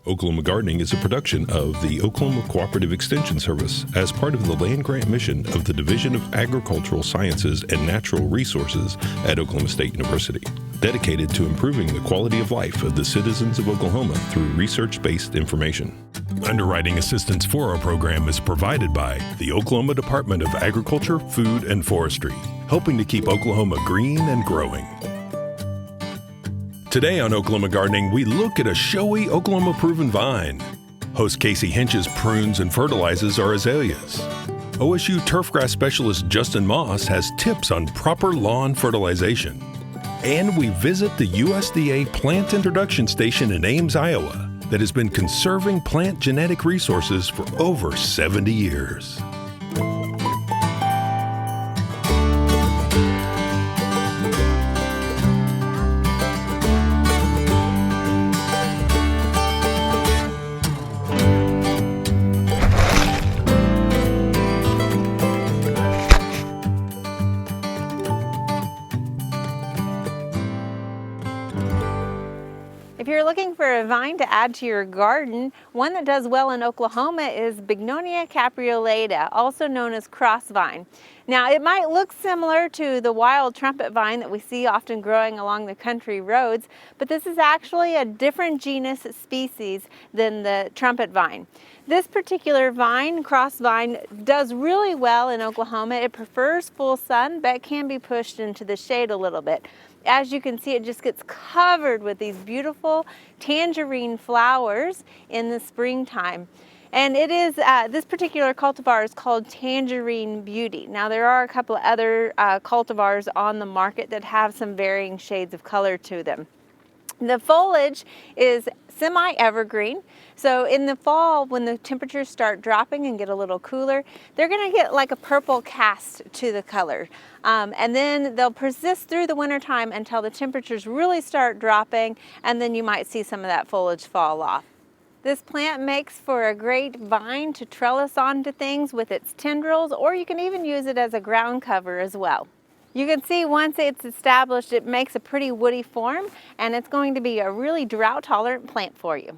Oklahoma Gardening is a production of the Oklahoma Cooperative Extension Service as part of the land grant mission of the Division of Agricultural Sciences and Natural Resources at Oklahoma State University, dedicated to improving the quality of life of the citizens of Oklahoma through research-based information. Underwriting assistance for our program is provided by the Oklahoma Department of Agriculture, Food, and Forestry, helping to keep Oklahoma green and growing. Today on Oklahoma Gardening, we look at a showy Oklahoma-proven vine. Host Casey Hentges' prunes and fertilizes are azaleas. OSU turfgrass specialist Justin Moss has tips on proper lawn fertilization. And we visit the USDA Plant Introduction station in Ames, Iowa, that has been conserving plant genetic resources for over 70 years. If you're looking for a vine to add to your garden, one that does well in Oklahoma is Bignonia capreolata, also known as crossvine. Now, it might look similar to the wild trumpet vine that we see often growing along the country roads, but this is actually a different genus species than the trumpet vine. This particular vine, crossvine, does really well in Oklahoma. It prefers full sun, but can be pushed into the shade a little bit. As you can see, it just gets covered with these beautiful tangerine flowers in the springtime. And it is, this particular cultivar is called Tangerine Beauty. Now, there are a couple of other cultivars on the market that have some varying shades of color to them. The foliage is semi-evergreen. So in the fall, when the temperatures start dropping and get a little cooler, they're going to get like a purple cast to the color. And then they'll persist through the wintertime until the temperatures really start dropping, and then you might see some of that foliage fall off. This plant makes for a great vine to trellis onto things with its tendrils, or you can even use it as a ground cover as well. You can see once it's established, it makes a pretty woody form, and it's going to be a really drought-tolerant plant for you.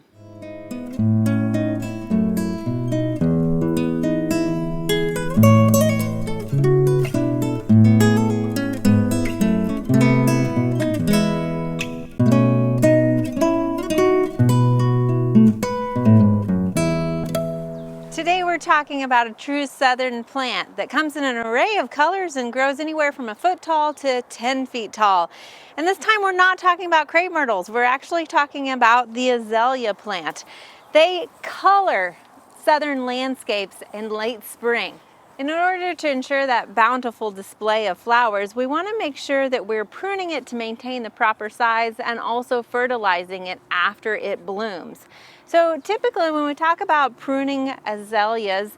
Today we're talking about a true southern plant that comes in an array of colors and grows anywhere from a foot tall to 10 feet tall. And this time we're not talking about crepe myrtles, we're actually talking about the azalea plant. They color southern landscapes in late spring. In order to ensure that bountiful display of flowers, we want to make sure that we're pruning it to maintain the proper size and also fertilizing it after it blooms. So typically when we talk about pruning azaleas,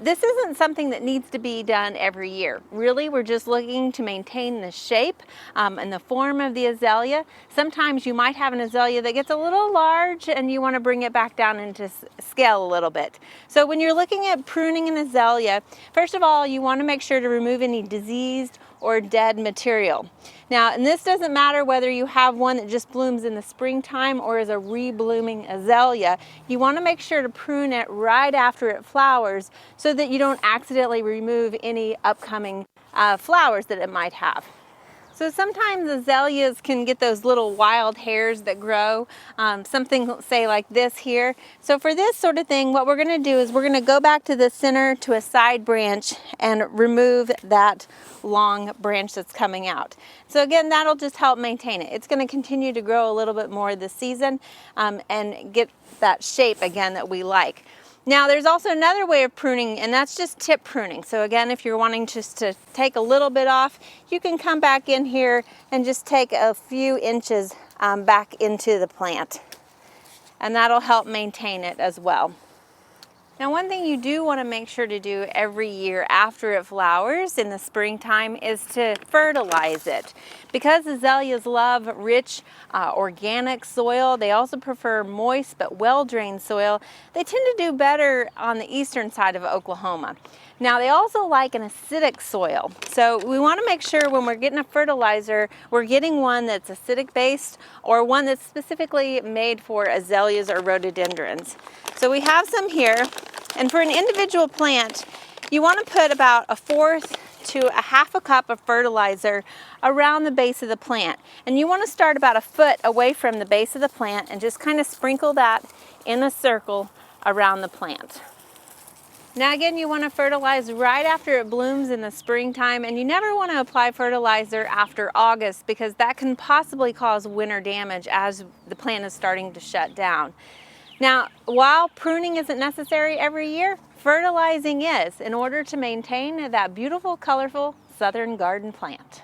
this isn't something that needs to be done every year. Really, we're just looking to maintain the shape and the form of the azalea. Sometimes you might have an azalea that gets a little large and you want to bring it back down into scale a little bit. So when you're looking at pruning an azalea, first of all, you want to make sure to remove any diseased or dead material. Now, and this doesn't matter whether you have one that just blooms in the springtime or is a re-blooming azalea. You want to make sure to prune it right after it flowers so that you don't accidentally remove any upcoming flowers that it might have. So sometimes azaleas can get those little wild hairs that grow, something say like this here. So for this sort of thing, what we're going to do is we're going to go back to the center to a side branch and remove that long branch that's coming out. So again, that'll just help maintain it. It's going to continue to grow a little bit more this season and get that shape again that we like. Now there's also another way of pruning, and that's just tip pruning. So again, if you're wanting just to take a little bit off, you can come back in here and just take a few inches back into the plant. And that'll help maintain it as well. Now, one thing you do want to make sure to do every year after it flowers in the springtime is to fertilize it. Because azaleas love rich organic soil, they also prefer moist but well-drained soil. They tend to do better on the eastern side of Oklahoma. Now, they also like an acidic soil. So we want to make sure when we're getting a fertilizer, we're getting one that's acidic based or one that's specifically made for azaleas or rhododendrons. So we have some here, and for an individual plant, you want to put about 1/4 to 1/2 cup of fertilizer around the base of the plant. And you want to start about 1 foot away from the base of the plant and just kind of sprinkle that in a circle around the plant. Now again, you want to fertilize right after it blooms in the springtime, and you never want to apply fertilizer after August because that can possibly cause winter damage as the plant is starting to shut down. Now, while pruning isn't necessary every year, fertilizing is in order to maintain that beautiful, colorful southern garden plant.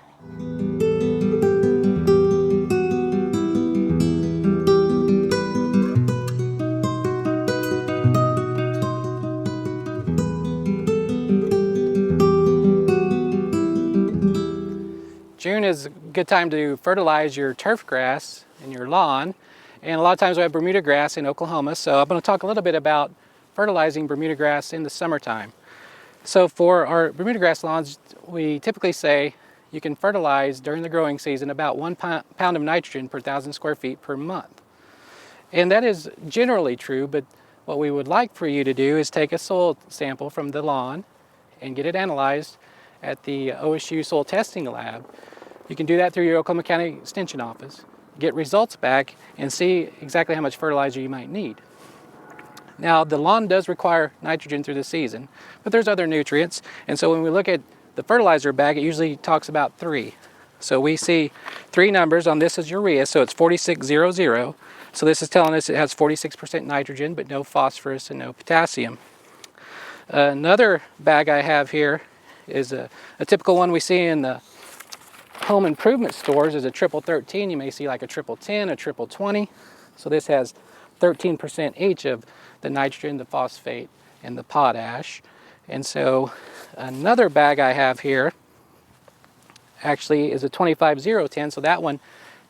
June is a good time to fertilize your turfgrass in your lawn, and a lot of times we have Bermuda grass in Oklahoma, so I'm going to talk a little bit about fertilizing Bermuda grass in the summertime. So for our Bermuda grass lawns, we typically say you can fertilize during the growing season about 1 pound of nitrogen per 1,000 square feet per month. And that is generally true, but what we would like for you to do is take a soil sample from the lawn and get it analyzed at the OSU Soil Testing Lab. You can do that through your Oklahoma County Extension Office, get results back, and see exactly how much fertilizer you might need. Now, the lawn does require nitrogen through the season, but there's other nutrients, and so when we look at the fertilizer bag, it usually talks about 3. So we see 3 numbers on this as urea, so it's 4600. So this is telling us it has 46% nitrogen, but no phosphorus and no potassium. Another bag I have here is a typical one we see in the home improvement stores is a 1313. You may see like a 1010, a 2020. So this has 13% each of the nitrogen, the phosphate, and the potash. And so another bag I have here actually is a 25010. So that one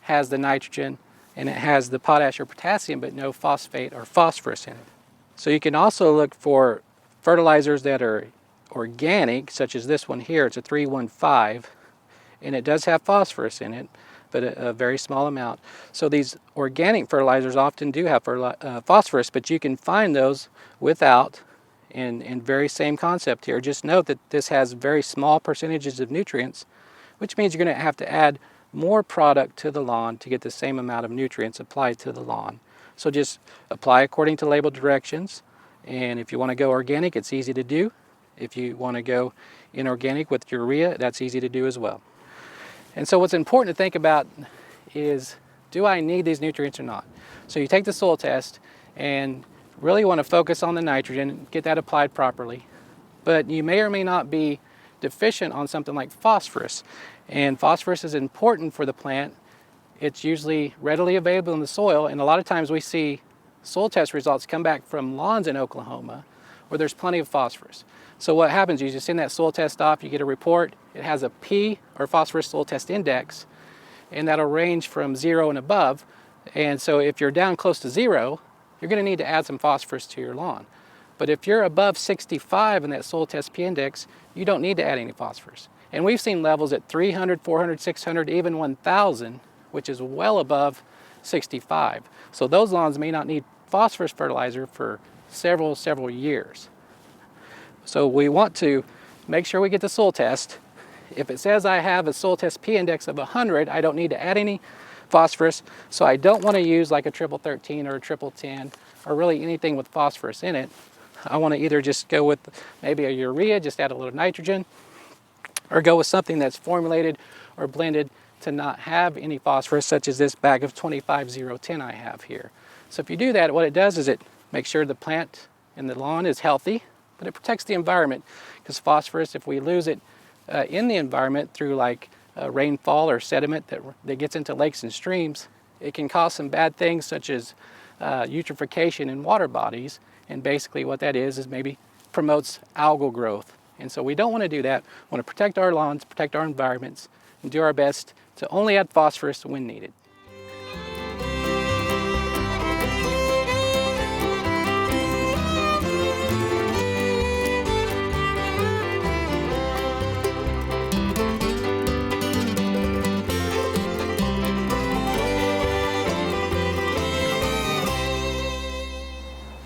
has the nitrogen and it has the potash or potassium, but no phosphate or phosphorus in it. So you can also look for fertilizers that are organic, such as this one here. It's a 315, and it does have phosphorus in it, but a very small amount. So these organic fertilizers often do have phosphorus, but you can find those without, and very same concept here. Just note that this has very small percentages of nutrients, which means you're going to have to add more product to the lawn to get the same amount of nutrients applied to the lawn. So just apply according to labeled directions, and if you want to go organic, it's easy to do. If you want to go inorganic with urea, that's easy to do as well. And so what's important to think about is, do I need these nutrients or not? So you take the soil test and really want to focus on the nitrogen, get that applied properly. But you may or may not be deficient on something like phosphorus. And phosphorus is important for the plant. It's usually readily available in the soil, and a lot of times we see soil test results come back from lawns in Oklahoma where there's plenty of phosphorus. So what happens, you just send that soil test off, you get a report, it has a P, or phosphorus soil test index, and that'll range from 0 and above. And so if you're down close to 0, you're going to need to add some phosphorus to your lawn. But if you're above 65 in that soil test P index, you don't need to add any phosphorus. And we've seen levels at 300, 400, 600, even 1,000, which is well above 65. So those lawns may not need phosphorus fertilizer for several years. So we want to make sure we get the soil test. If it says I have a soil test P index of 100, I don't need to add any phosphorus. So I don't want to use like a 1313 or a 1010 or really anything with phosphorus in it. I want to either just go with maybe a urea, just add a little nitrogen, or go with something that's formulated or blended to not have any phosphorus, such as this bag of 25010 I have here. So if you do that, what it does is it makes sure the plant in the lawn is healthy, but it protects the environment, because phosphorus, if we lose it in the environment through like rainfall or sediment that gets into lakes and streams, it can cause some bad things such as eutrophication in water bodies And basically what that is maybe promotes algal growth. And so we don't want to do that. We want to protect our lawns, protect our environments, and do our best to only add phosphorus when needed.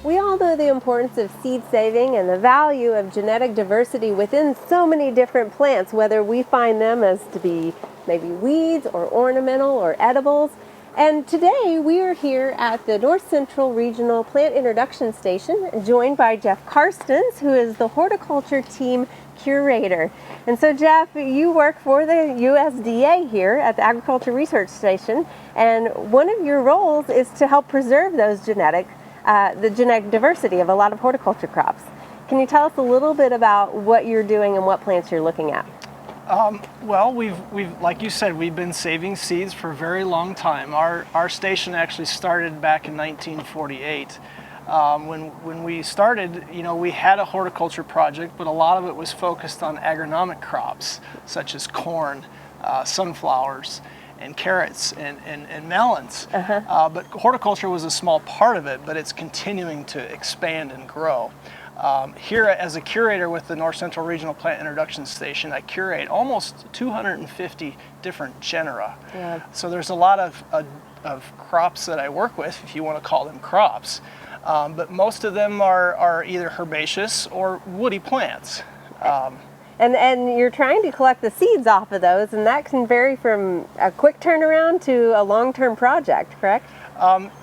We all know the importance of seed saving and the value of genetic diversity within so many different plants, whether we find them as to be maybe weeds or ornamental or edibles. And today we are here at the North Central Regional Plant Introduction Station, joined by Jeff Carstens, who is the Horticulture Team Curator. And so Jeff, you work for the USDA here at the Agriculture Research Station, and one of your roles is to help preserve those the genetic diversity of a lot of horticulture crops. Can you tell us a little bit about what you're doing and what plants you're looking at? Well, we've like you said, we've been saving seeds for a very long time. Our station actually started back in 1948. When we started, we had a horticulture project, but a lot of it was focused on agronomic crops such as corn, sunflowers, and carrots and melons. But horticulture was a small part of it, but it's continuing to expand and grow. Here as a curator with the North Central Regional Plant Introduction Station, I curate almost 250 different genera. Yeah. So there's a lot of crops that I work with, if you want to call them crops. But most of them are either herbaceous or woody plants. And you're trying to collect the seeds off of those, and that can vary from a quick turnaround to a long-term project, correct?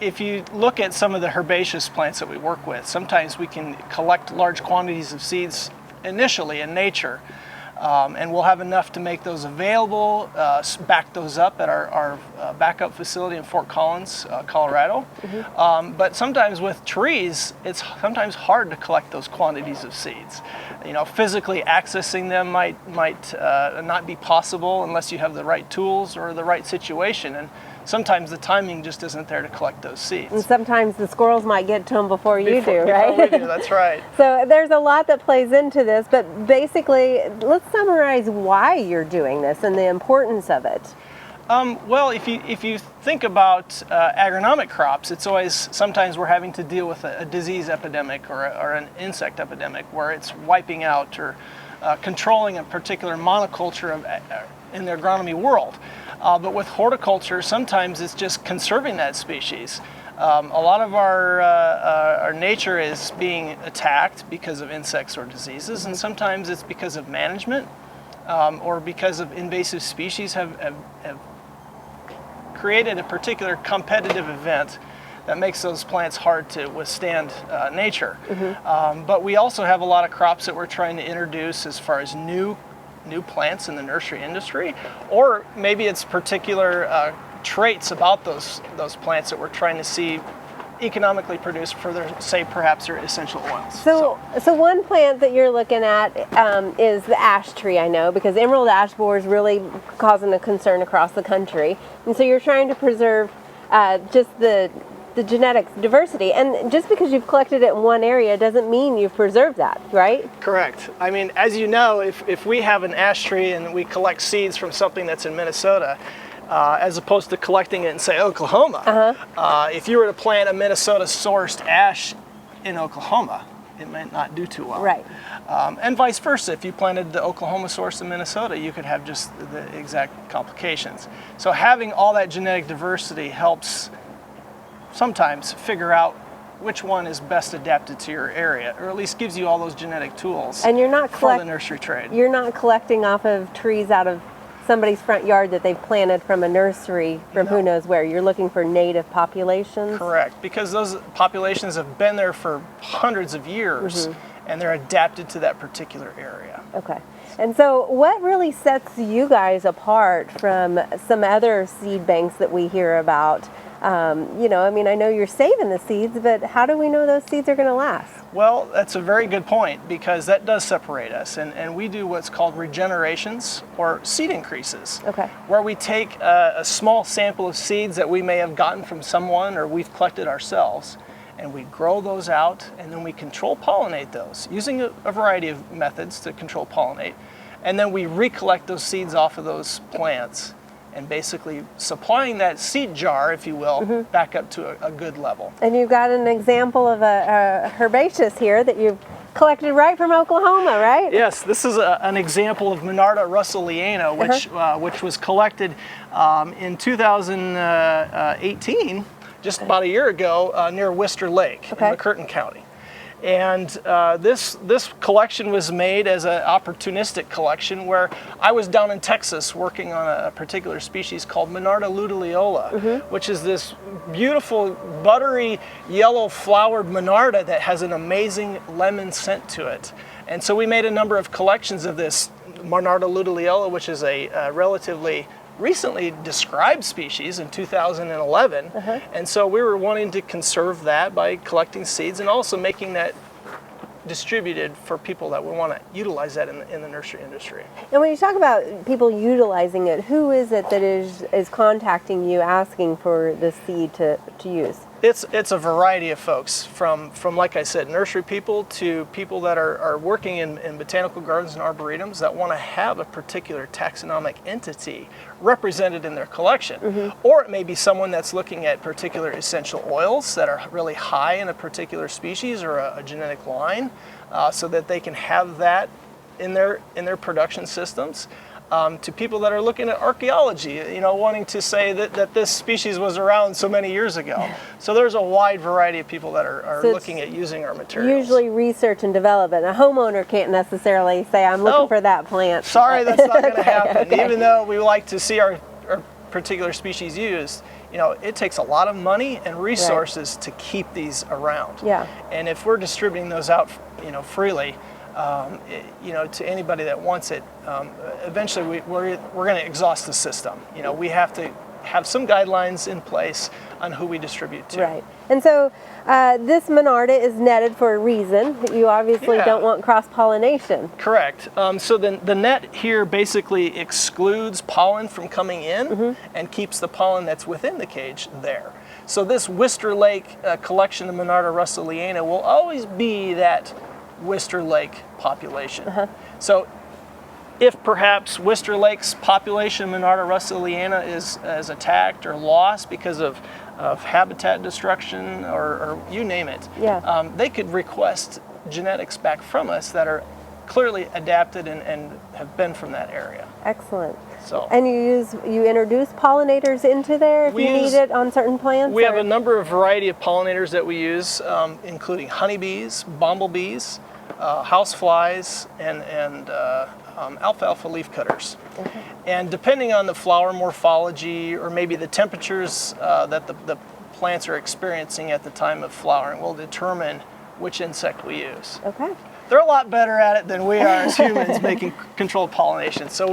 If you look at some of the herbaceous plants that we work with, sometimes we can collect large quantities of seeds initially in nature, and we'll have enough to make those available, back those up at our backup facility in Fort Collins, Colorado. But sometimes with trees, it's sometimes hard to collect those quantities of seeds. Physically accessing them might not be possible unless you have the right tools or the right situation. And sometimes the timing just isn't there to collect those seeds. And sometimes the squirrels might get to them before you do, right? Before we do, that's right. So there's a lot that plays into this, but basically, let's summarize why you're doing this and the importance of it. Well, if you think about agronomic crops, it's always, sometimes we're having to deal with a disease epidemic or an insect epidemic where it's wiping out or controlling a particular monoculture in the agronomy world. But with horticulture, sometimes it's just conserving that species. A lot of our nature is being attacked because of insects or diseases, and sometimes it's because of management or because of invasive species have created a particular competitive event that makes those plants hard to withstand nature. But we also have a lot of crops that we're trying to introduce as far as new plants in the nursery industry, or maybe it's particular traits about those plants that we're trying to see economically produced for their, say, perhaps their essential oils. So one plant that you're looking at is the ash tree, I know, because emerald ash borer is really causing a concern across the country. And so you're trying to preserve just the genetic diversity. And just because you've collected it in one area doesn't mean you've preserved that, right? Correct. I mean, as you know, if we have an ash tree and we collect seeds from something that's in Minnesota, as opposed to collecting it in, say, Oklahoma, if you were to plant a Minnesota-sourced ash in Oklahoma, it might not do too well. Right. And vice versa. If you planted the Oklahoma source in Minnesota, you could have just the exact complications. So having all that genetic diversity helps sometimes figure out which one is best adapted to your area, or at least gives you all those genetic tools and you're not for the nursery trade. You're not collecting off of trees out of somebody's front yard that they've planted from a nursery from who knows where. You're looking for native populations. Correct, because those populations have been there for hundreds of years, and they're adapted to that particular area. Okay. And so what really sets you guys apart from some other seed banks that we hear about? I mean, I know you're saving the seeds, but how do we know those seeds are going to last? Well, that's a very good point, because that does separate us, and we do what's called regenerations or seed increases, where we take a small sample of seeds that we may have gotten from someone or we've collected ourselves, and we grow those out, and then we control pollinate those using a variety of methods to control pollinate. And then we recollect those seeds off of those plants and basically supplying that seed jar, if you will, back up to a good level. And you've got an example of a herbaceous here that you've collected right from Oklahoma, right? Yes, this is an example of Monarda russelliana, which was collected in 2018, just about a year ago, near Worcester Lake in McCurtain County. And this collection was made as an opportunistic collection where I was down in Texas working on a particular species called Monarda luteoliola, which is this beautiful buttery yellow flowered Monarda that has an amazing lemon scent to it. And so we made a number of collections of this Monarda luteoliola, which is a relatively recently described species in 2011, and so we were wanting to conserve that by collecting seeds and also making that distributed for people that would want to utilize that in the nursery industry. And when you talk about people utilizing it, who is it that is contacting you asking for this seed to use? It's a variety of folks, from like I said, nursery people to people that are working in botanical gardens and arboretums that want to have a particular taxonomic entity represented in their collection. Or it may be someone that's looking at particular essential oils that are really high in a particular species or a genetic line, so that they can have that in their production systems. To people that are looking at archaeology, wanting to say that this species was around so many years ago. So there's a wide variety of people that are looking at using our materials. Usually research and development. A homeowner can't necessarily say, I'm looking for that plant. Sorry, that's not going to happen. Even though we like to see our particular species used, it takes a lot of money and resources to keep these around. And if we're distributing those out, freely, to anybody that wants it, eventually we're going to exhaust the system. We have to have some guidelines in place on who we distribute to. Right. And so this Monarda is netted for a reason. You obviously don't want cross-pollination. Correct. So the net here basically excludes pollen from coming in and keeps the pollen that's within the cage there. So this Worcester Lake collection of Monarda russelliana will always be that Worcester Lake population. So if perhaps Worcester Lake's population, Monarda russelliana, is attacked or lost because of habitat destruction or you name it, they could request genetics back from us that are clearly adapted and have been from that area. Excellent. So, and you introduce pollinators into there if you need it on certain plants? We have a number of variety of pollinators that we use, including honeybees, bumblebees, houseflies, and alfalfa leafcutters. And depending on the flower morphology or maybe the temperatures that the plants are experiencing at the time of flowering will determine which insect we use. They're a lot better at it than we are as humans making controlled pollination, so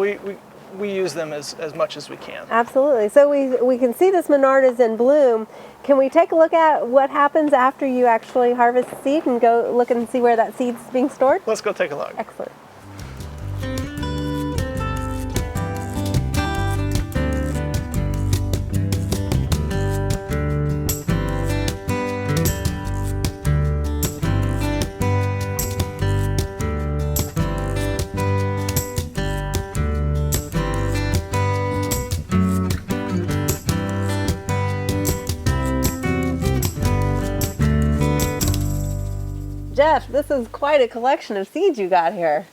we use them as much as we can. Absolutely. So we can see this Monarda's in bloom. Can we take a look at what happens after you actually harvest the seed and go look and see where that seed's being stored? Let's go take a look. Excellent. Jeff, this is quite a collection of seeds you got here.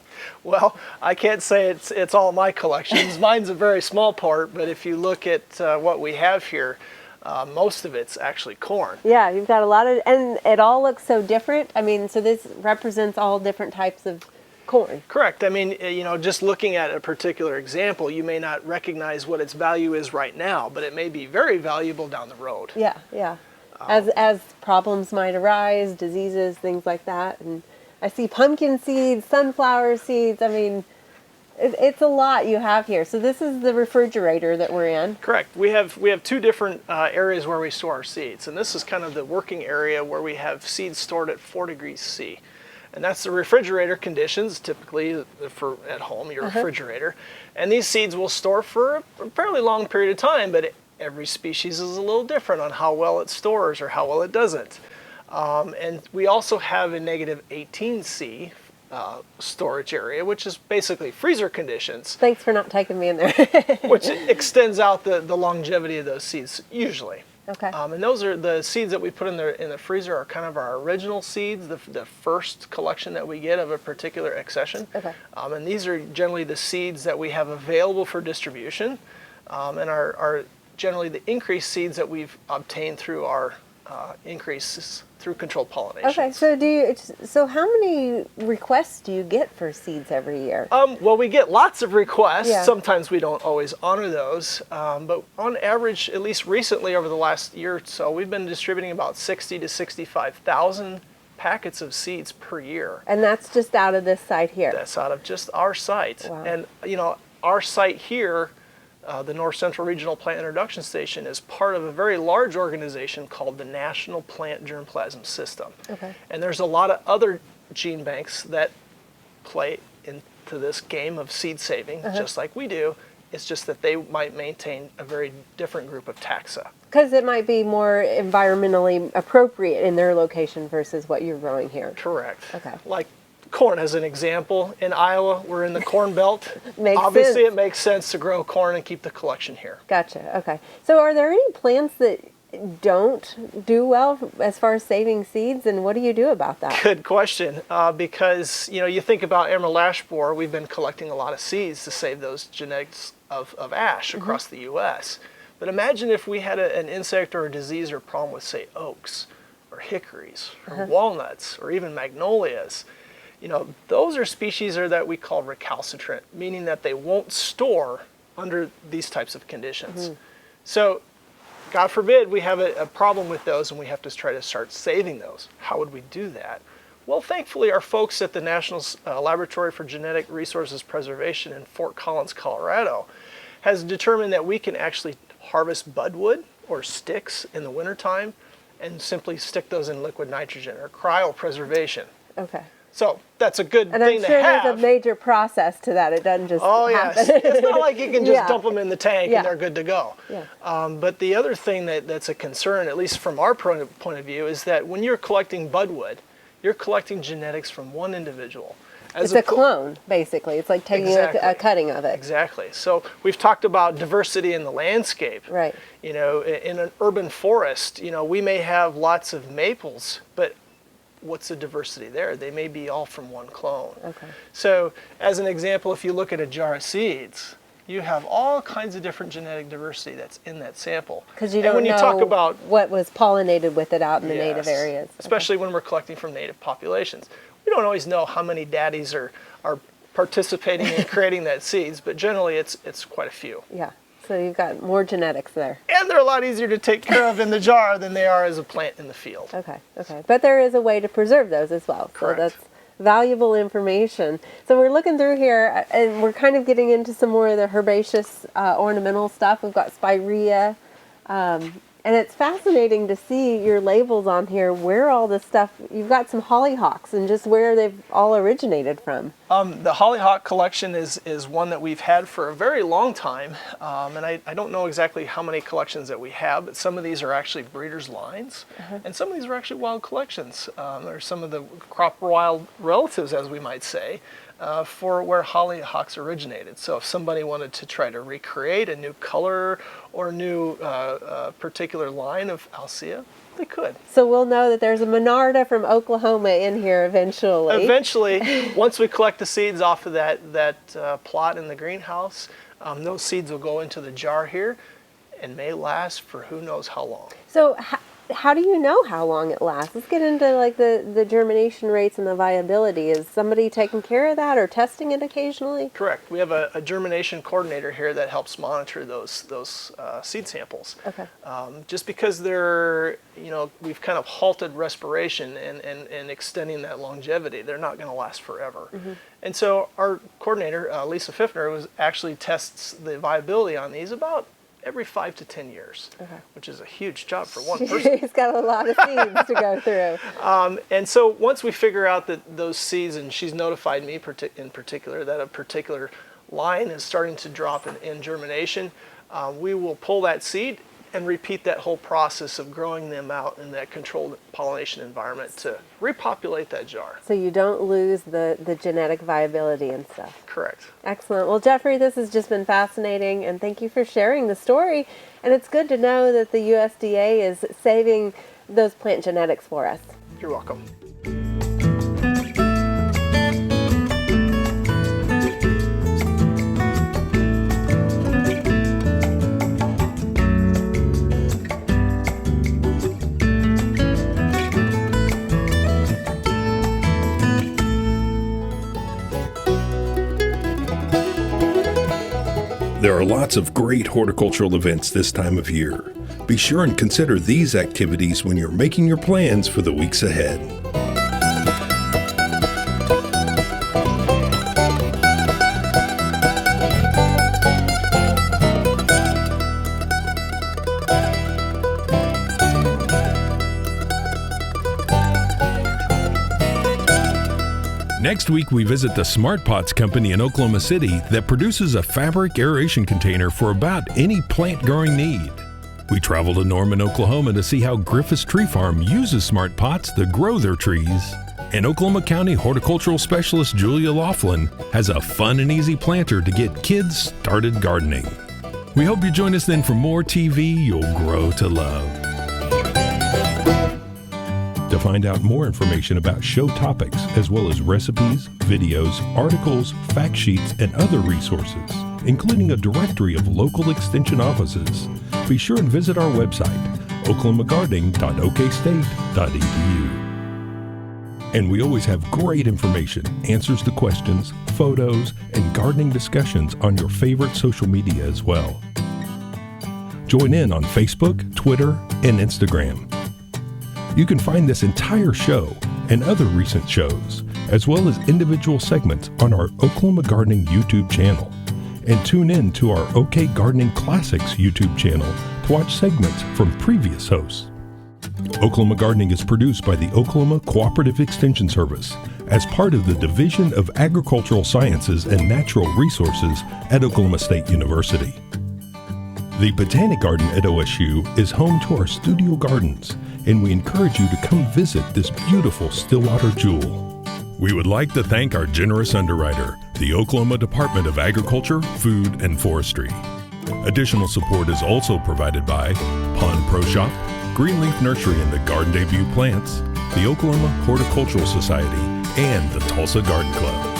Well, I can't say it's all my collections. Mine's a very small part, but if you look at what we have here, most of it's actually corn. Yeah, you've got a lot of, and it all looks so different. I mean, so this represents all different types of corn. Correct. I mean, just looking at a particular example, you may not recognize what its value is right now, but it may be very valuable down the road. Yeah. As problems might arise, diseases, things like that. And I see pumpkin seeds, sunflower seeds. I mean, it's a lot you have here. So this is the refrigerator that we're in. Correct. We have two different areas where we store our seeds, and this is kind of the working area where we have seeds stored at 4 degrees C. And that's the refrigerator conditions, typically for at home, your refrigerator. And these seeds will store for a fairly long period of time, but every species is a little different on how well it stores or how well it doesn't. And we also have a negative 18C storage area, which is basically freezer conditions. Thanks for not taking me in there. Which extends out the longevity of those seeds, usually. Okay. And those are the seeds that we put in the freezer are kind of our original seeds, the first collection that we get of a particular accession. Okay. And these are generally the seeds that we have available for distribution, and are generally the increased seeds that we've obtained through our increases through controlled pollination. Okay, so how many requests do you get for seeds every year? Well, we get lots of requests. Yeah. Sometimes we don't always honor those, but on average, at least recently over the last year or so, we've been distributing about 60 to 65,000 packets of seeds per year. And that's just out of this site here? That's out of just our site. Wow. And our site here, the North Central Regional Plant Introduction Station, is part of a very large organization called the National Plant Germplasm System. Okay. And there's a lot of other gene banks that play into this game of seed saving, just like we do. It's just that they might maintain a very different group of taxa. Because it might be more environmentally appropriate in their location versus what you're growing here. Correct. Okay. Like corn as an example. In Iowa, we're in the Corn Belt. Makes Obviously, sense. it makes sense to grow corn and keep the collection here. Gotcha. Okay. So are there any plants that don't do well as far as saving seeds, and what do you do about that? Good question. Because you think about emerald ash borer, we've been collecting a lot of seeds to save those genetics of ash across the U.S. But imagine if we had an insect or a disease or problem with, say, oaks or hickories or walnuts or even magnolias. Those are species that we call recalcitrant, meaning that they won't store under these types of conditions. So, God forbid, we have a problem with those and we have to try to start saving those. How would we do that? Well, thankfully, our folks at the National Laboratory for Genetic Resources Preservation in Fort Collins, Colorado, has determined that we can actually harvest budwood or sticks in the wintertime and simply stick those in liquid nitrogen or cryopreservation. Okay. So that's a good And thing I'm sure to have. there's a major process to that. It doesn't just Yes. happen. It's not like you can just Yeah. dump them in the tank Yeah. and they're good to go. Yeah. But the other thing that's a concern, at least from our point of view, is that when you're collecting budwood, you're collecting genetics from one individual. It's a clone, basically. It's like taking a cutting of it. Exactly. So we've talked about diversity in the landscape. Right. In an urban forest, we may have lots of maples, but what's the diversity there? They may be all from one clone. Okay. So as an example, if you look at a jar of seeds, you have all kinds of different genetic diversity that's in that sample. Because you don't know what was pollinated with it out in the native areas. Especially when we're collecting from native populations. We don't always know how many daddies are participating in creating that seeds, but generally it's quite a few. Yeah. So you've got more genetics there. And they're a lot easier to take care of in the jar than they are as a plant in the field. Okay. But there is a way to preserve those as well. Correct. So that's valuable information. So we're looking through here, and we're kind of getting into some more of the herbaceous ornamental stuff. We've got spirea, and it's fascinating to see your labels on here, where all this stuff, you've got some hollyhocks and just where they've all originated from. The hollyhock collection is one that we've had for a very long time, and I don't know exactly how many collections that we have, but some of these are actually breeders' lines, and some of these are actually wild collections. They're some of the crop wild relatives, as we might say, for where hollyhocks originated. So if somebody wanted to try to recreate a new color or new particular line of Alcea, they could. So we'll know that there's a Monarda from Oklahoma in here eventually. Eventually, once we collect the seeds off of that plot in the greenhouse, those seeds will go into the jar here and may last for who knows how long. So how do you know how long it lasts? Let's get into like the germination rates and the viability. Is somebody taking care of that or testing it occasionally? Correct. We have a germination coordinator here that helps monitor those seed samples. Okay. Just because we've kind of halted respiration and extending that longevity, they're not going to last forever. And so our coordinator, Lisa Pfiffner, actually tests the viability on these about every 5 to 10 years, which is a huge job for one person. He's got a lot of seeds to go through. And so once we figure out that those seeds, and she's notified me in particular that a particular line is starting to drop in germination, we will pull that seed and repeat that whole process of growing them out in that controlled pollination environment to repopulate that jar. So you don't lose the genetic viability and stuff. Correct. Excellent. Well, Jeffrey, this has just been fascinating, and thank you for sharing the story. And it's good to know that the USDA is saving those plant genetics for us. You're welcome. There are lots of great horticultural events this time of year. Be sure and consider these activities when you're making your plans for the weeks ahead. Next week, we visit the Smart Pots company in Oklahoma City that produces a fabric aeration container for about any plant growing need. We travel to Norman, Oklahoma to see how Griffiths Tree Farm uses Smart Pots to grow their trees. And Oklahoma County horticultural specialist Julia Laughlin has a fun and easy planter to get kids started gardening. We hope you join us then for more TV you'll grow to love. To find out more information about show topics, as well as recipes, videos, articles, fact sheets, and other resources, including a directory of local extension offices, be sure and visit our website, oklahomagardening.okstate.edu. And we always have great information, answers to questions, photos, and gardening discussions on your favorite social media as well. Join in on Facebook, Twitter, and Instagram. You can find this entire show and other recent shows, as well as individual segments on our Oklahoma Gardening YouTube channel. And tune in to our OK Gardening Classics YouTube channel to watch segments from previous hosts. Oklahoma Gardening is produced by the Oklahoma Cooperative Extension Service as part of the Division of Agricultural Sciences and Natural Resources at Oklahoma State University. The Botanic Garden at OSU is home to our studio gardens, and we encourage you to come visit this beautiful Stillwater jewel. We would like to thank our generous underwriter, the Oklahoma Department of Agriculture, Food, and Forestry. Additional support is also provided by Pond Pro Shop, Greenleaf Nursery and the Garden Debut Plants, the Oklahoma Horticultural Society, and the Tulsa Garden Club.